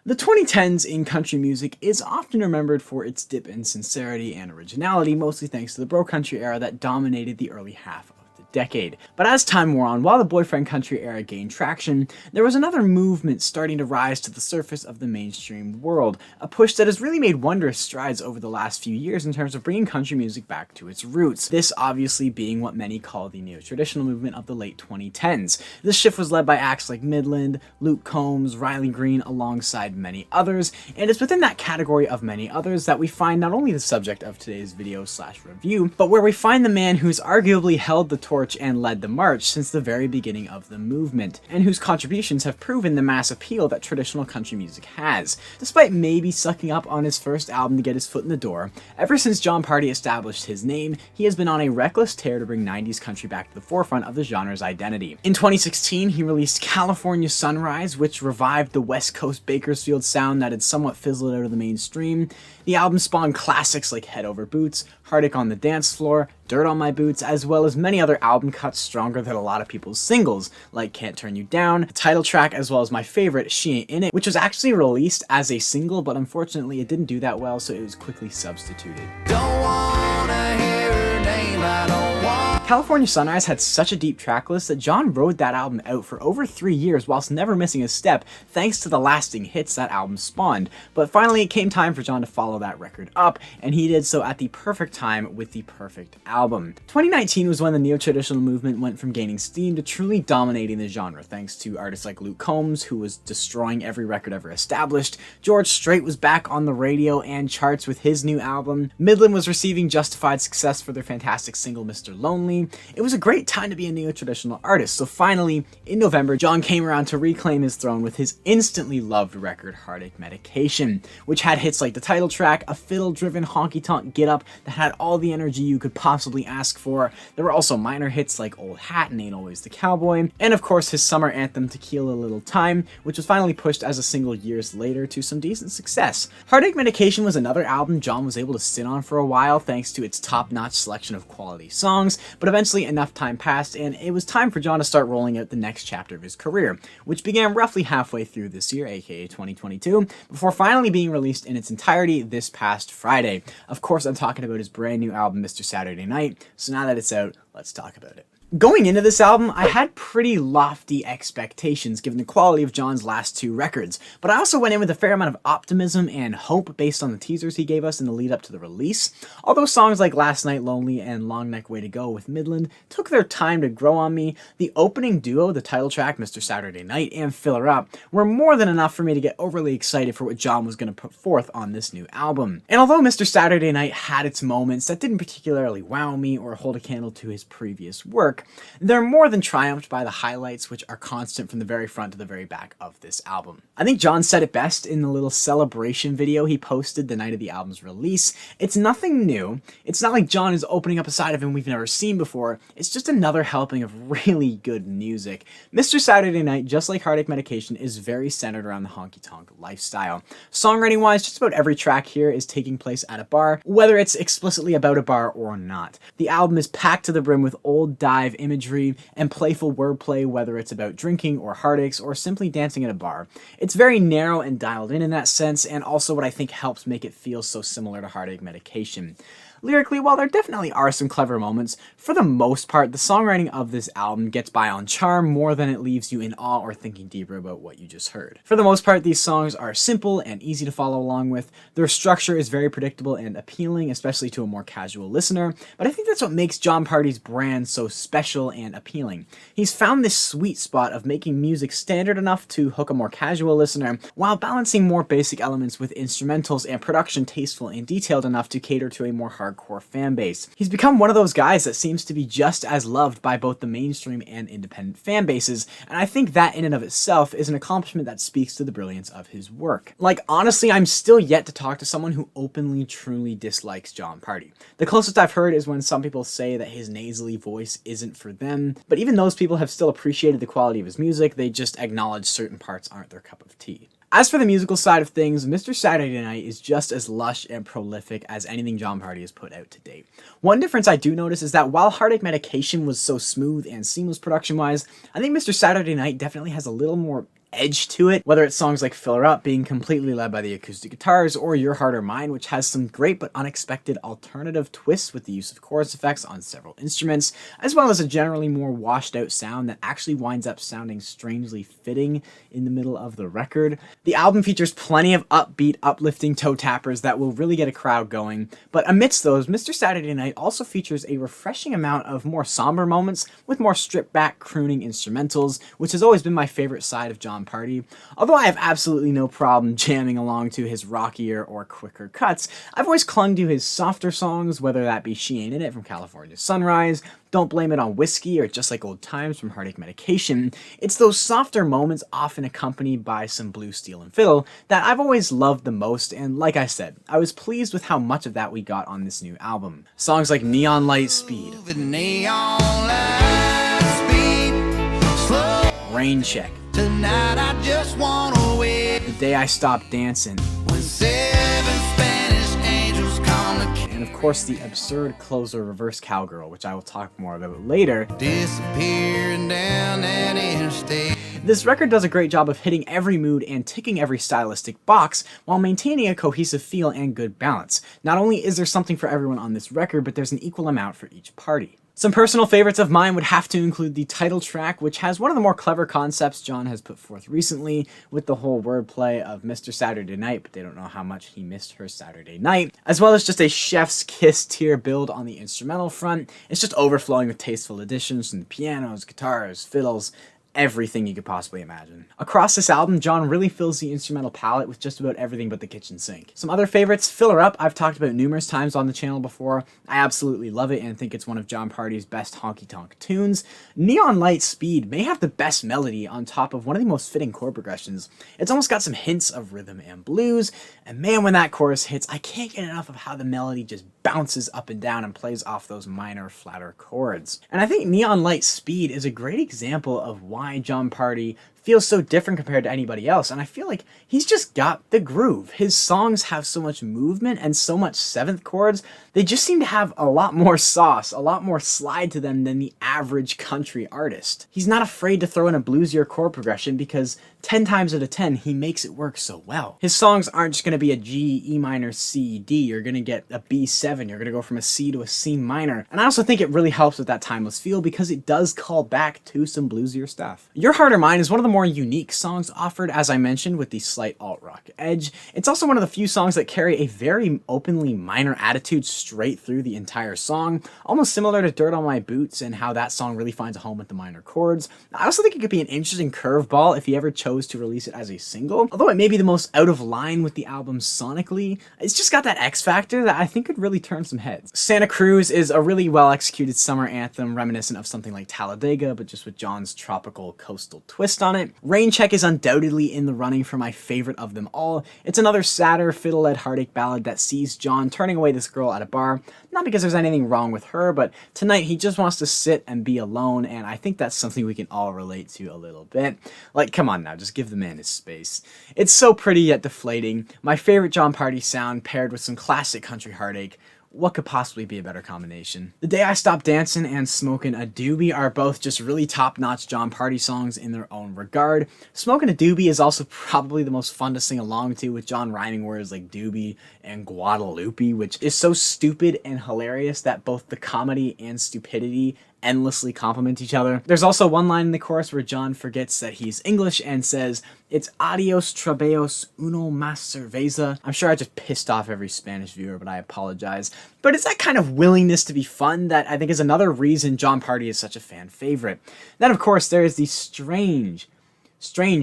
The 2010s in country music is often remembered for its dip in sincerity and originality, mostly thanks to the bro country era that dominated the early half of the decade. But as time wore on, while the boyfriend country era gained traction, there was another movement starting to rise to the surface of the mainstream world, a push that has really made wondrous strides over the last few years in terms of bringing country music back to its roots, this obviously being what many call the neo-traditional movement of the late 2010s. This shift was led by acts like Midland, Luke Combs, Riley Green, alongside many others, and it's within that category of many others that we find not only the subject of today's video/review, but where we find the man who's arguably held the torch and led the march since the very beginning of the movement, and whose contributions have proven the mass appeal that traditional country music has. Despite maybe sucking up on his first album to get his foot in the door, ever since Jon Pardi established his name, he has been on a reckless tear to bring 90s country back to the forefront of the genre's identity. In 2016, he released California Sunrise, which revived the West Coast Bakersfield sound that had somewhat fizzled out of the mainstream. The album spawned classics like Head Over Boots, Heartache on the Dance Floor, Dirt on My Boots, as well as many other album cuts stronger than a lot of people's singles, like Can't Turn You Down, the title track, as well as my favorite, She Ain't In It, which was actually released as a single, but unfortunately it didn't do that well, so it was quickly substituted. Don't wanna hear her name, I don't want. California Sunrise had such a deep track list that Jon rode that album out for over 3 years whilst never missing a step, thanks to the lasting hits that album spawned. But finally it came time for Jon to follow that record up, and he did so at the perfect time with the perfect album. 2019 was when the neo-traditional movement went from gaining steam to truly dominating the genre, thanks to artists like Luke Combs, who was destroying every record ever established. George Strait was back on the radio and charts with his new album. Midland was receiving justified success for their fantastic single Mr. Lonely. It was a great time to be a neo-traditional artist, so finally, in November, Jon came around to reclaim his throne with his instantly loved record, Heartache Medication, which had hits like the title track, a fiddle-driven honky-tonk get-up that had all the energy you could possibly ask for. There were also minor hits like Old Hat and Ain't Always the Cowboy, and of course his summer anthem, Tequila Little Time, which was finally pushed as a single years later to some decent success. Heartache Medication was another album Jon was able to sit on for a while thanks to its top-notch selection of quality songs, but eventually enough time passed and it was time for Jon to start rolling out the next chapter of his career, which began roughly halfway through this year, aka 2022, before finally being released in its entirety this past Friday. Of course, I'm talking about his brand new album, Mr. Saturday Night, so now that it's out, let's talk about it. Going into this album, I had pretty lofty expectations given the quality of Jon's last 2 records, but I also went in with a fair amount of optimism and hope based on the teasers he gave us in the lead up to the release. Although songs like Last Night Lonely and Long Neck Way to Go with Midland took their time to grow on me, the opening duo, the title track Mr. Saturday Night and Fill Her Up, were more than enough for me to get overly excited for what Jon was going to put forth on this new album. And although Mr. Saturday Night had its moments that didn't particularly wow me or hold a candle to his previous work, they're more than triumphed by the highlights, which are constant from the very front to the very back of this album. I think Jon said it best in the little celebration video he posted the night of the album's release. It's nothing new. It's not like Jon is opening up a side of him we've never seen before. It's just another helping of really good music. Mr. Saturday Night, just like Heartache Medication, is very centered around the honky-tonk lifestyle. Songwriting-wise, just about every track here is taking place at a bar, whether it's explicitly about a bar or not. The album is packed to the brim with old dive imagery and playful wordplay, whether it's about drinking or heartaches or simply dancing at a bar. It's very narrow and dialed in that sense, and also what I think helps make it feel so similar to Heartache Medication. Lyrically, while there definitely are some clever moments, for the most part, the songwriting of this album gets by on charm more than it leaves you in awe or thinking deeper about what you just heard. For the most part, these songs are simple and easy to follow along with. Their structure is very predictable and appealing, especially to a more casual listener, but I think that's what makes Jon Pardi's brand so special and appealing. He's found this sweet spot of making music standard enough to hook a more casual listener, while balancing more basic elements with instrumentals and production tasteful and detailed enough to cater to a more hardcore fan base. He's become one of those guys that seems to be just as loved by both the mainstream and independent fan bases, and I think that in and of itself is an accomplishment that speaks to the brilliance of his work. Like, honestly, I'm still yet to talk to someone who openly truly dislikes Jon Pardi. The closest I've heard is when some people say that his nasally voice isn't for them, but even those people have still appreciated the quality of his music, they just acknowledge certain parts aren't their cup of tea. As for the musical side of things, Mr. Saturday Night is just as lush and prolific as anything Jon Pardi has put out to date. One difference I do notice is that while Heartache Medication was so smooth and seamless production-wise, I think Mr. Saturday Night definitely has a little more edge to it, whether it's songs like Fill Her Up being completely led by the acoustic guitars, or Your Heart or Mine, which has some great but unexpected alternative twists with the use of chorus effects on several instruments, as well as a generally more washed out sound that actually winds up sounding strangely fitting in the middle of the record. The album features plenty of upbeat, uplifting toe tappers that will really get a crowd going, but amidst those, Mr. Saturday Night also features a refreshing amount of more somber moments with more stripped back crooning instrumentals, which has always been my favorite side of Jon Pardi. Although I have absolutely no problem jamming along to his rockier or quicker cuts, I've always clung to his softer songs, whether that be She Ain't In It from California Sunrise, Don't Blame It on Whiskey, or Just Like Old Times from Heartache Medication. It's those softer moments, often accompanied by some blues, steel, and fiddle, that I've always loved the most, and like I said, I was pleased with how much of that we got on this new album. Songs like Neon Light Speed, Neon light speed, slow. Rain Check, Tonight I just wanna wait. The Day I Stopped Dancing, When 7 Spanish angels come to and of course the absurd closer Reverse Cowgirl, which I will talk more about later. disappearing down that interstate. This record does a great job of hitting every mood and ticking every stylistic box while maintaining a cohesive feel and good balance. Not only is there something for everyone on this record, but there's an equal amount for each party. Some personal favorites of mine would have to include the title track, which has one of the more clever concepts Jon has put forth recently, with the whole wordplay of Mr. Saturday Night, but they don't know how much he missed her Saturday night, as well as just a chef's kiss tier build on the instrumental front. It's just overflowing with tasteful additions from the pianos, guitars, fiddles, everything you could possibly imagine. Across this album, Jon really fills the instrumental palette with just about everything but the kitchen sink. Some other favorites, Fill Her Up, I've talked about numerous times on the channel before. I absolutely love it and think it's one of Jon Pardi's best honky-tonk tunes. Neon Light Speed may have the best melody on top of one of the most fitting chord progressions. It's almost got some hints of rhythm and blues, and man, when that chorus hits, I can't get enough of how the melody just bounces up and down and plays off those minor, flatter chords. And I think Neon Light Speed is a great example of why Jon Pardi feels so different compared to anybody else, and I feel like he's just got the groove. His songs have so much movement and so much seventh chords, they just seem to have a lot more sauce, a lot more slide to them than the average country artist. He's not afraid to throw in a bluesier chord progression because 10 times out of 10 he makes it work so well. His songs aren't just going to be a G, E minor, C, D, you're going to get a B7, you're going to go from a C to a C minor, and I also think it really helps with that timeless feel because it does call back to some bluesier stuff. Your Heart or Mine is one of the more unique songs offered, as I mentioned, with the slight alt-rock edge. It's also one of the few songs that carry a very openly minor attitude straight through the entire song, almost similar to Dirt on My Boots and how that song really finds a home with the minor chords. I also think it could be an interesting curveball if he ever chose to release it as a single. Although it may be the most out of line with the album sonically, it's just got that X factor that I think could really turn some heads. Santa Cruz is a really well executed summer anthem reminiscent of something like Talladega, but just with Jon's tropical coastal twist on it. Rain Check is undoubtedly in the running for my favorite of them all. It's another sadder, fiddle-led heartache ballad that sees Jon turning away this girl at a bar, not because there's anything wrong with her, but tonight he just wants to sit and be alone, and I think that's something we can all relate to a little bit. Like, come on now, just give the man his space. It's so pretty yet deflating. My favorite Jon Pardi sound paired with some classic country heartache. What could possibly be a better combination? The Day I Stopped Dancing and Smokin' a Doobie are both just really top-notch Jon Pardi songs in their own regard. Smokin' a Doobie is also probably the most fun to sing along to, with Jon rhyming words like doobie and Guadalupe, which is so stupid and hilarious that both the comedy and stupidity endlessly complement each other. There's also one line in the chorus where Jon forgets that he's English and says, "It's adios trabeos uno más cerveza." I'm sure I just pissed off every Spanish viewer, but I apologize. But it's that kind of willingness to be fun that I think is another reason Jon Pardi is such a fan favorite. Then of course there is the strange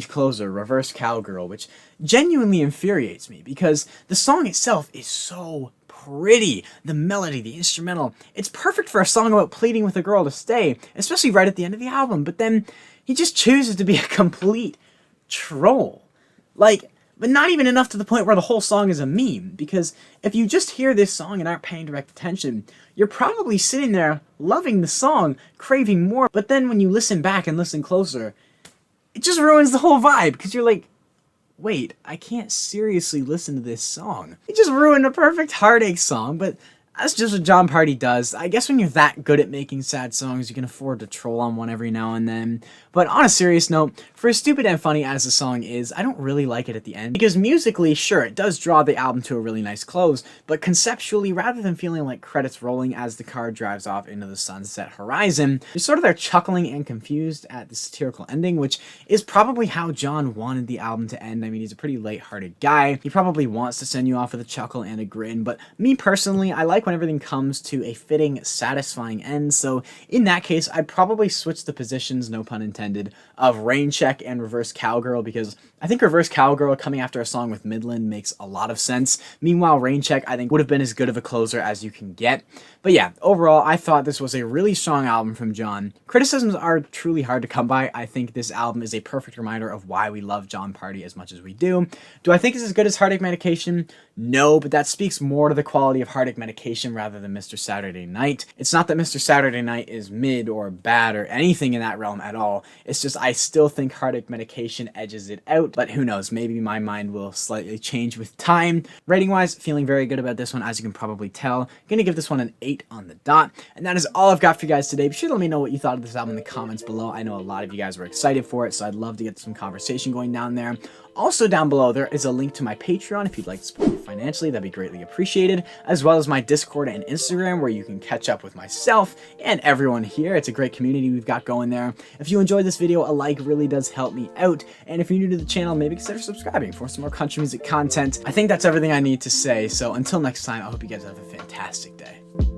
closer, Reverse Cowgirl, which genuinely infuriates me because the song itself is so pretty. The melody, the instrumental, it's perfect for a song about pleading with a girl to stay, especially right at the end of the album, but then he just chooses to be a complete troll. Like, but not even enough to the point where the whole song is a meme, because if you just hear this song and aren't paying direct attention, you're probably sitting there loving the song, craving more, but then when you listen back and listen closer, it just ruins the whole vibe, because you're like, wait, I can't seriously listen to this song. It just ruined a perfect heartache song, but That's just what Jon Pardi does. I guess when you're that good at making sad songs, you can afford to troll on one every now and then. But on a serious note, for as stupid and funny as the song is, I don't really like it at the end. Because musically, sure, it does draw the album to a really nice close, but conceptually, rather than feeling like credits rolling as the car drives off into the sunset horizon, you're sort of there chuckling and confused at the satirical ending, which is probably how Jon wanted the album to end. I mean, he's a pretty lighthearted guy. He probably wants to send you off with a chuckle and a grin, but me personally, I like when everything comes to a fitting, satisfying end, so in that case, I'd probably switch the positions, no pun intended, of Rain Check and Reverse Cowgirl, because I think Reverse Cowgirl coming after a song with Midland makes a lot of sense. Meanwhile, Rain Check, I think, would have been as good of a closer as you can get. But yeah, overall, I thought this was a really strong album from Jon. Criticisms are truly hard to come by. I think this album is a perfect reminder of why we love Jon Pardi as much as we do. Do I think it's as good as Heartache Medication? No, but that speaks more to the quality of Heartache Medication rather than Mr. Saturday Night. It's not that Mr. Saturday Night is mid or bad or anything in that realm at all. It's just I still think Heartache Medication edges it out, but who knows, maybe my mind will slightly change with time. Rating-wise, feeling very good about this one, as you can probably tell. Gonna give this one an 8 on the dot, and that is all I've got for you guys today. Be sure to let me know what you thought of this album in the comments below. I know a lot of you guys were excited for it, so I'd love to get some conversation going down there. Also down below, there is a link to my Patreon if you'd like to support me financially. That'd be greatly appreciated, as well as my Discord and Instagram, where you can catch up with myself and everyone here. It's a great community we've got going there. If you enjoyed this video, a like really does help me out, and if you're new to the channel, maybe consider subscribing for some more country music content. I think that's everything I need to say, so until next time, I hope you guys have a fantastic day.